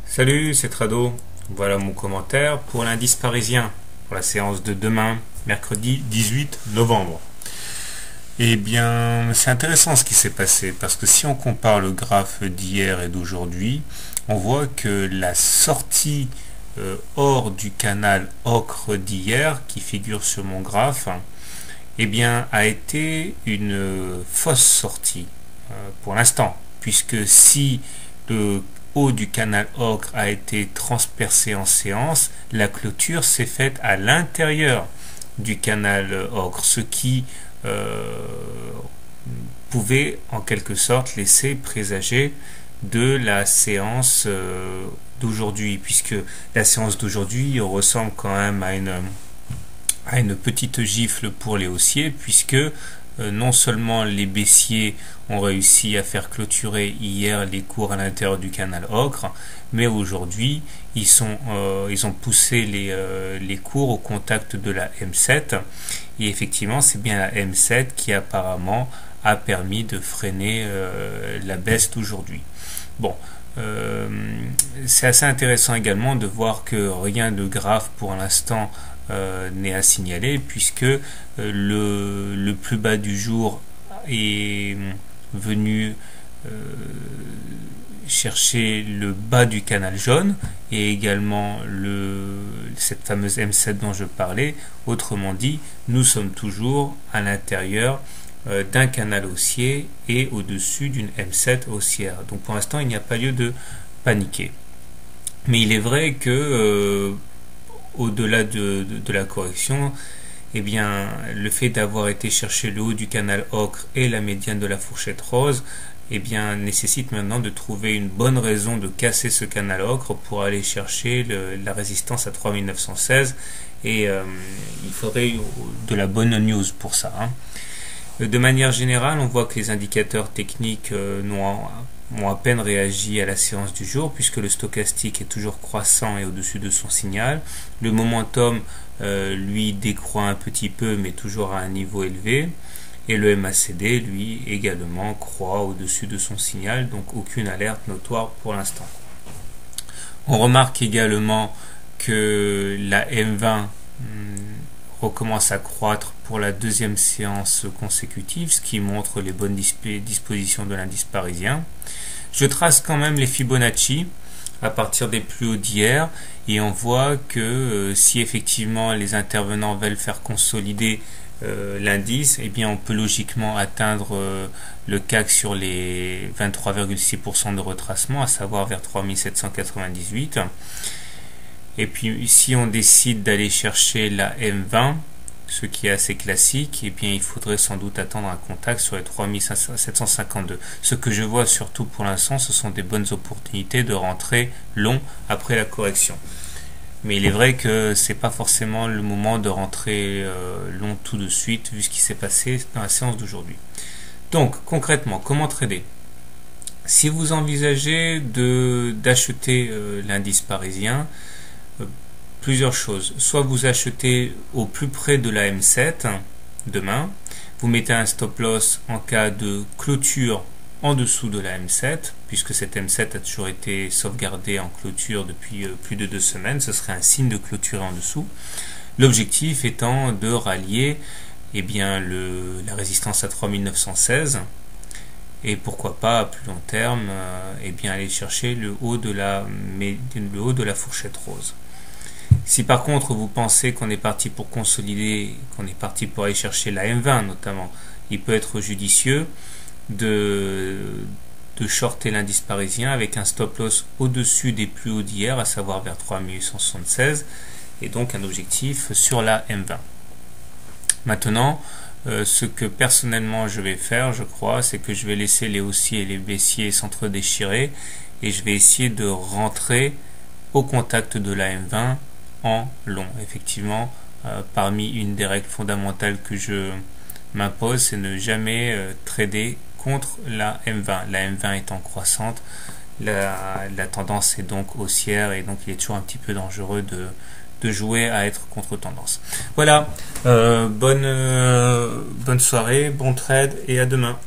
Salut, c'est Trado. Voilà mon commentaire pour l'indice parisien pour la séance de demain, mercredi 18 novembre. Eh bien, c'est intéressant ce qui s'est passé parce que si on compare le graphe d'hier et d'aujourd'hui, on voit que la sortie hors du canal ocre d'hier, qui figure sur mon graphe, eh bien, a été une fausse sortie pour l'instant, puisque si le haut du canal ocre a été transpercé en séance, la clôture s'est faite à l'intérieur du canal ocre, ce qui pouvait en quelque sorte laisser présager de la séance d'aujourd'hui, puisque la séance d'aujourd'hui ressemble quand même à une petite gifle pour les haussiers, puisque non seulement les baissiers ont réussi à faire clôturer hier les cours à l'intérieur du canal ocre, mais aujourd'hui ils ont poussé les cours au contact de la M7, et effectivement c'est bien la M7 qui apparemment a permis de freiner la baisse d'aujourd'hui. Bon, c'est assez intéressant également de voir que rien de grave pour l'instant n'est à signaler, puisque le plus bas du jour est venu chercher le bas du canal jaune et également cette fameuse M7 dont je parlais. Autrement dit, nous sommes toujours à l'intérieur d'un canal haussier et au-dessus d'une M7 haussière. Donc pour l'instant, il n'y a pas lieu de paniquer. Mais il est vrai que au-delà de la correction, eh bien, le fait d'avoir été chercher le haut du canal ocre et la médiane de la fourchette rose, eh bien, nécessite maintenant de trouver une bonne raison de casser ce canal ocre pour aller chercher la résistance à 3916, et il faudrait de la bonne news pour ça, hein. De manière générale, on voit que les indicateurs techniques ont à peine réagi à la séance du jour, puisque le stochastique est toujours croissant et au-dessus de son signal. Le momentum, lui, décroît un petit peu, mais toujours à un niveau élevé. Et le MACD, lui, également croît au-dessus de son signal, donc aucune alerte notoire pour l'instant. On remarque également que la M20 recommence à croître pour la deuxième séance consécutive, ce qui montre les bonnes dispositions de l'indice parisien. Je trace quand même les Fibonacci à partir des plus hauts d'hier, et on voit que si effectivement les intervenants veulent faire consolider l'indice, eh bien on peut logiquement atteindre le CAC sur les 23,6% de retracement, à savoir vers 3798. Et puis si on décide d'aller chercher la M20, ce qui est assez classique, eh bien il faudrait sans doute attendre un contact sur les 3752. Ce que je vois surtout pour l'instant, ce sont des bonnes opportunités de rentrer long après la correction. Mais il est vrai que c'est pas forcément le moment de rentrer long tout de suite, vu ce qui s'est passé dans la séance d'aujourd'hui. Donc concrètement, comment trader? Si vous envisagez d'acheter l'indice parisien, plusieurs choses. Soit vous achetez au plus près de la M7 demain, vous mettez un stop loss en cas de clôture en dessous de la M7, puisque cette M7 a toujours été sauvegardée en clôture depuis plus de 2 semaines, ce serait un signe de clôture en dessous. L'objectif étant de rallier eh bien, la résistance à 3916, et pourquoi pas à plus long terme eh bien, aller chercher le haut de la fourchette rose. Si par contre vous pensez qu'on est parti pour consolider, qu'on est parti pour aller chercher la M20 notamment, il peut être judicieux de shorter l'indice parisien avec un stop loss au-dessus des plus hauts d'hier, à savoir vers 3876, et donc un objectif sur la M20. Maintenant, ce que personnellement je vais faire, je crois, c'est que je vais laisser les haussiers et les baissiers s'entre-déchirer, et je vais essayer de rentrer au contact de la M20 en long. Effectivement, parmi une des règles fondamentales que je m'impose, c'est ne jamais trader contre la M20. La M20 étant croissante, la tendance est donc haussière, et donc il est toujours un petit peu dangereux de jouer à être contre-tendance. Voilà, bonne soirée, bon trade et à demain.